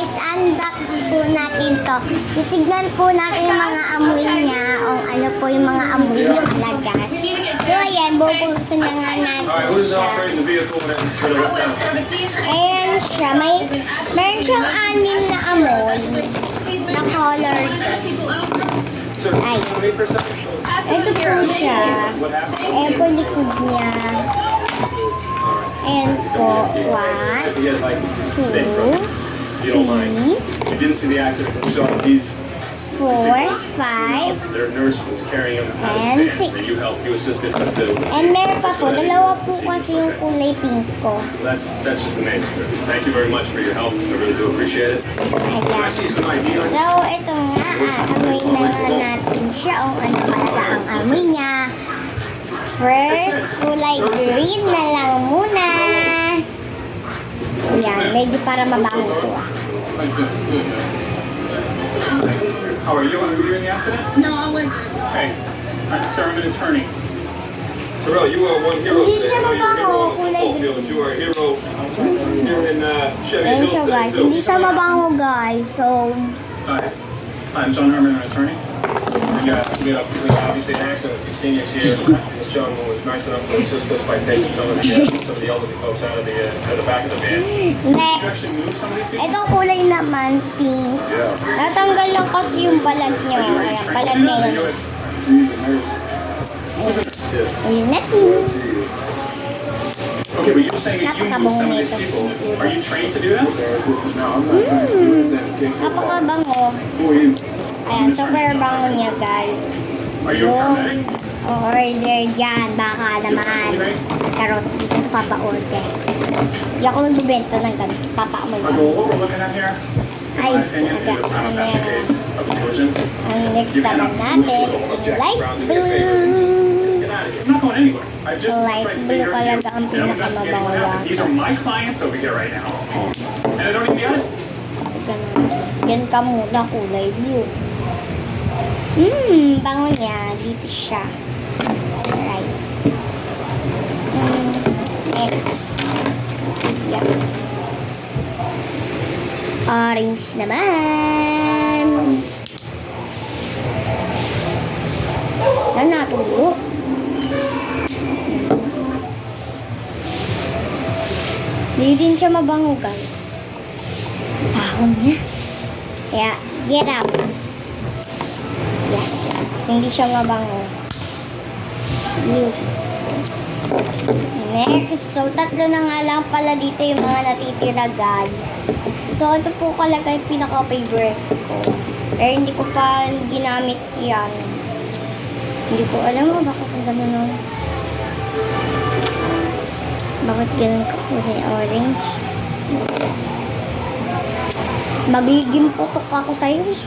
guys, unbox po natin to. Titignan po natin yung mga amoy niya o ano po yung mga amoy niya talaga. So ayan, bubuksan na nga natin siya. Ayan siya, meron siyang 6 na amoy na colored. Ay, ito po siya. Ayan po likod niya. Ayan po, 1, 2, 3, 4, 5, and 6. And meron pa po, dalawa po kasi yung kulay pink ko. That's just amazing, sir. Thank you very much for your help. I really do appreciate it. Can I see some ID on this? So, ito nga, amoy na nga natin siya o ano talaga ang amoy niya. First, kulay green na lang muna. Ayan, medyo para mabango po. How are you? Were you in the accident? No, I wasn't. Hey, sir, I'm an attorney. Terrell, you are one hero Hindi today. siya I know you're a hero on mabango, the kulay football field. You are a hero here in Chevy Ayan Hills siya today, guys, too. hindi siya mabango guys. So, Hi, I'm John Herman, an attorney. We obviously an accident with the seniors here. This gentleman was nice enough to assist us by taking some of the elderly folks out of the back of the van. Did you next. actually move some of these people? Itong kulay naman, pink. Yeah. Natanggal lang kasi yung balat niya. Ayan, balat niya yun. Ayun na pink. Okay, but you're saying that you moved some of these people. Are you trained to do that? Napakabango. Ayan, super bango niya guys. Are you a paramedic? Order dyan, baka naman. Karot, dito sa papa-order. Hindi ako nagbibenta ng ganito. Papa-amoy What we're looking at here, Ay, in my opinion, is a prima facie case of negligence. ang next naman natin, light blue. Get out of here. It's not going anywhere. I just Light tried to blue figure out talaga ang and I'm investigating what happened. These are my clients over here right now, and I don't even get it. Yan ka muna, kulay blue. Bango niya. Dito siya. Right. Next. Yan. Orange naman. Yan, natulo. Hindi din siya mabango, guys. Bango niya. Kaya, get up. Yes. Hindi siya mabango. Next. So, tatlo na nga lang pala dito yung mga natitira, guys. So, ito po talaga yung pinaka-favorite ko. Pero hindi ko pa ginamit yan. Hindi ko alam mo bakit ang gano'n nun. Bakit ganun ka kulay orange? Magiging putok ako sa'yo eh.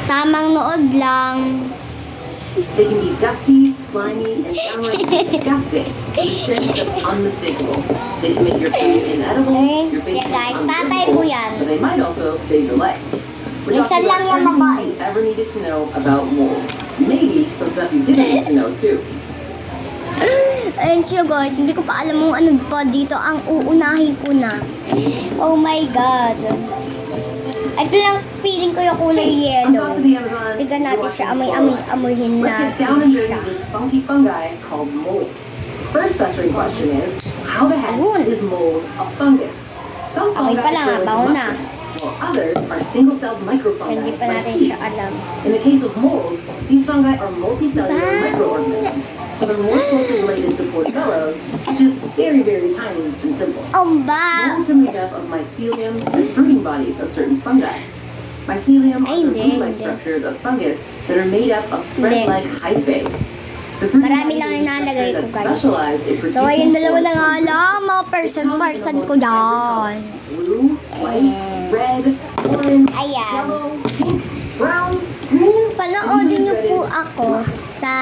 Tamang nood lang. They can be dusty, slimy, and downright disgusting. The stench that's unmistakable. They can make your food inedible, your face Yeah, guys, tatay ko yan. but they might also save your life. We're Minsan talking lang about yan mabae. everything you ever needed to know about mold. Maybe some stuff you didn't need to know too. Ayun siya guys, hindi ko pa alam kung ano pa dito ang uunahin ko na. Oh my God. Ito lang feeling ko yung kulay On yellow. top of the Amazon, Tignan you're natin siya, watching amoy-amoyhin Let's natin get down and dirty siya. with funky fungi called mold. First best-ring question is, how the heck Ayun. is mold a fungus? Some Okay fungi pala, grow into baon na. mushrooms, while others are single-celled microfungi Hindi pa like natin yeast. siya alam. In the case of molds, these fungi are multicellular Wow. microorganisms, so they're more closely related to portobellos, which is very, very tiny and simple. Ba? Molds are made up of mycelium and fruiting bodies of certain fungi. Mycelium Ay, are the hindi, root-like hindi. structures of fungus that are made up of thread-like hyphae. The fruiting Marami bodies lang are inalagay ko, structures that guys. specialize in So, producing ayun, dalawa na spores nga from lang, mga They come in person almost ko every dyan. color. Blue, white, red, orange, Ayan. yellow, pink, brown, green. Panoodin niyo po ako sa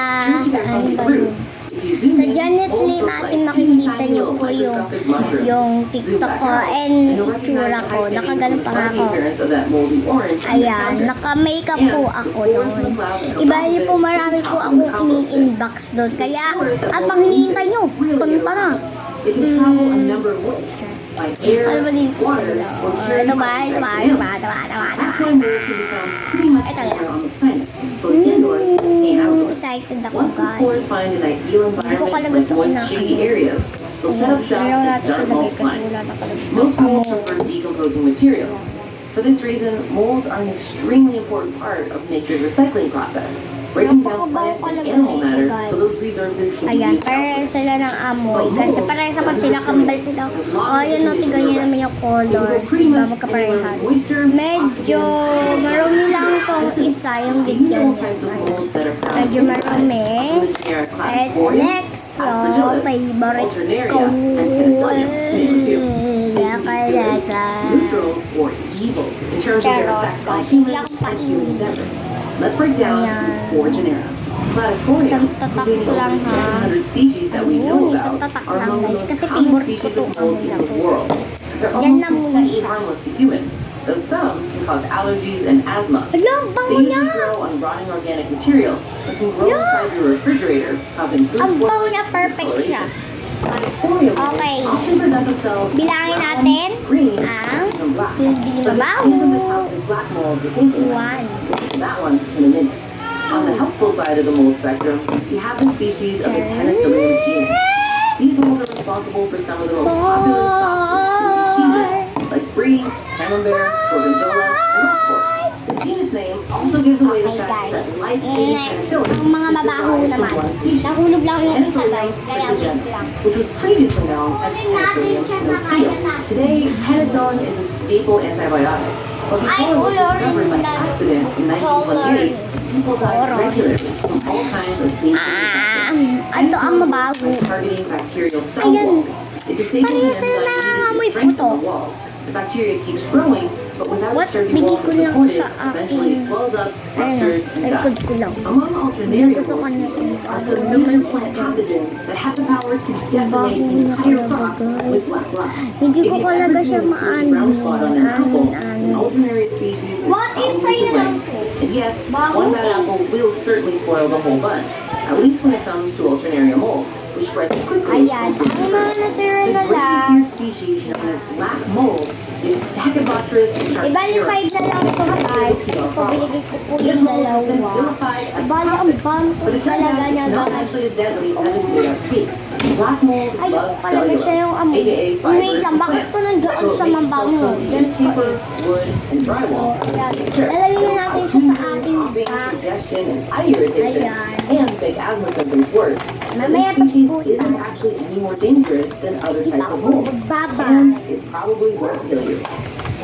saan ba yun? Sa Janet Lee Masim, makikita niyo po yung TikTok ko and itsura ko. Nakaganon pa nga ako. Ayan, naka-makeup po ako doon. Iba niyo po, marami po akong ini-inbox doon. Kaya, at pang hinihintay niyo, punta na. It can travel a number of ways. by air, Ano ba dito sa water, ulo? or carried Ito ba? by Ito ba? insects Ito and ba? animals. Ito ba? Ito ba? That's why moles can be found pretty much Ito lang. anywhere on the planet, both indoors and outdoors. Excited ako, Once the spores guys. find an ideal Hindi ko environment kalagot with ito moist, na. shady areas, they'll set up shop Ayaw and natin siya start lagay kasi multiplying. wala na kalagot. Most moles prefer decomposing materials. For this reason, molds are an extremely important part of nature's recycling process, breaking down plant and animal matter so those resources can be Ayan, used pareho elsewhere. sila ng amoy. Kasi pareho sa sila, kambal sila. Oh, yun no, tignan nyo naman yung color. Diba, magkaparehas. Medyo marumi lang tong isa, yung video niya. Ayan. Medyo marumi. And next, yung favorite ko. Neutral or evil in terms of their effects on humans and human endeavors. Let's break down these four genera. Cladosporium, Isang tatak containing over lang, ha? 700 species that we know Ayun, isang about, tatak are lang, among the guys. most Kasi common favorite ko species to, of mold in amoy the na to. world. They're Diyan almost na muna completely siya. harmless to humans, though some can cause allergies and asthma. Hala, bango They niya! usually grow on rotting organic material that can grow inside your refrigerator, causing food Ang bango spoilage niya, and perfect siya. Cladosporium Okay. often present themselves as Bilangin brown, natin green, ang and black. hindi But it mabaho. isn't the toxic black mold you're thinking of. One. We'll get to that one in a minute. On the helpful side of the mold spectrum, we have the species of the Penicillium genus. These molds are responsible for some of the most popular soft cheeses, like brie, camembert, gorgonzola, and roquefort. The genus name also gives away the Okay, fact that guys. life-saving Next, penicillin ang mga is mabaho derived naman. from one species, Nahulog lang yung isa, Penicillium guys. Kaya wait tritigena, lang. which was previously known as Penicillium motile. Today, penicillin is a staple antibiotic. But before it was discovered by accident in 1928, people died regularly from all kinds of basic infections. Ito ang mabaho. By targeting bacterial cell Ayan. walls, it disables the Parehas enzyme sila needed nangangamoy to strengthen puto. the walls. The bacteria keeps growing, but without What? its sturdy Bigay walls ko to lang support it, sa eventually it akin. swells up, Ayun, ruptures, sa and likod dies. ko lang. Among alternaria Gusto ko na are some major plant pathogens that have the power to decimate Baho na entire talaga, crops guys. with black rot. Hindi ko If you've talaga ever siya seen a squishy brown spot on an apple, an maanin. alternaria species is What? probably Inside to na lang blame. po. And yes, Baho one bad eh. apple will certainly spoil the whole bunch, at least when it comes to alternaria mold, which spreads quickly. Ayan, ang mga natira The na great lang. feared species known as black mold is Stachybotrys Ibali 5 na lang ito, guys. Kasi po binigay ko po yung dalawa. Ibali ang bantot talaga niya, guys. Black mold Ayun loves talaga siya yung amoy. aka Wait lang, bakit ko nandiyan sa mabango? Ganun pa paper, eh. wood, and drywall. Ayan, lalagyan na natin siya sa ating box. Congestion and eye irritation, Ayan. and make asthma symptoms worse. Mamaya This species pag- isn't actually any more dangerous than other Di types ba of ako mold, magbabay? and it probably won't kill you.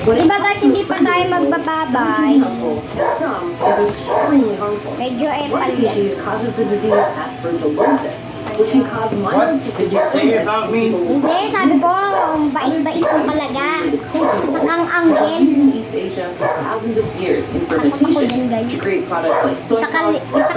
When it Diba comes guys, to hindi pa tayo refrigerated mold, magbababay. some can be helpful, and some can be extremely harmful. Medyo One epal yan. species causes the disease aspergillosis, which can cause mild What to did you severe say illness about in me? people with Hindi, sabi ko, ang bait-bait kong talaga. Sakang anghel. Used in East Asia for thousands of years in Takot ako fermentation din, guys. to create products like soy Isa sauce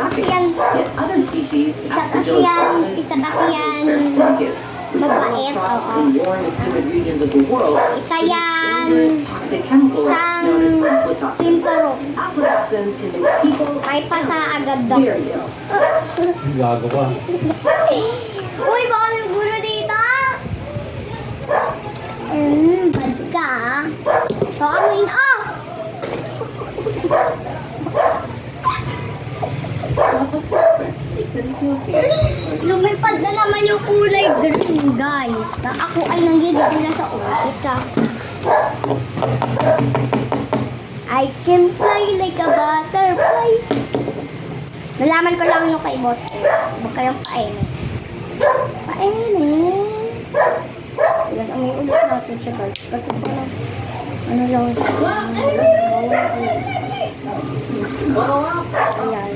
kasi or yan, coffee. Yet other species, Aspergillus isa kasi yan, parasiticus, which mabait, grow crops oo. in warm and humid regions of the world, Isa produce yan, dangerous toxic chemicals isang known as aflatoxins. sinturo. Aflatoxins can make people May pasa agad daw. very ill. Gago ka. Uy, baka yung gulo dito. Bad ka. So, amuin, oh! Lumipad na naman yung kulay green, guys. Na ako ay nanggigigil na sa umpisa. I can fly like a butterfly. Nalaman ko lang yung kay boss. Huwag kayong painin. Painin. Yan, may ulit natin siya, guys. Kasi parang, ano lang siya. Ayan.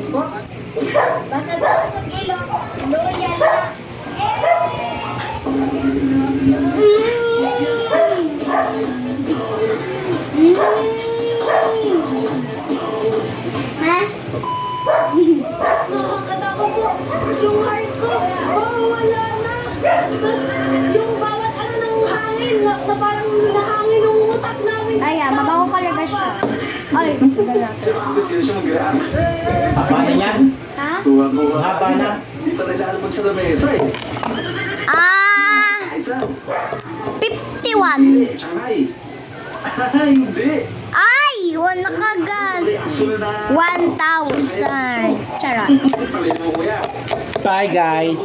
Basta daw sa kilo. Loyal na. Ha? Nakakatakot po. Yung heart ko, wala na. Yung bawat ano ng hangin, na parang nahangin yung utak namin. Ayan, mabaho talaga siya. Ay, tignan natin. Haba na yan? Ha? Haba na. Ah! 50 21. Shanghai. Hindi. Ay! Wala kagad. 1,000. Charot. Talino ko yan. Bye guys.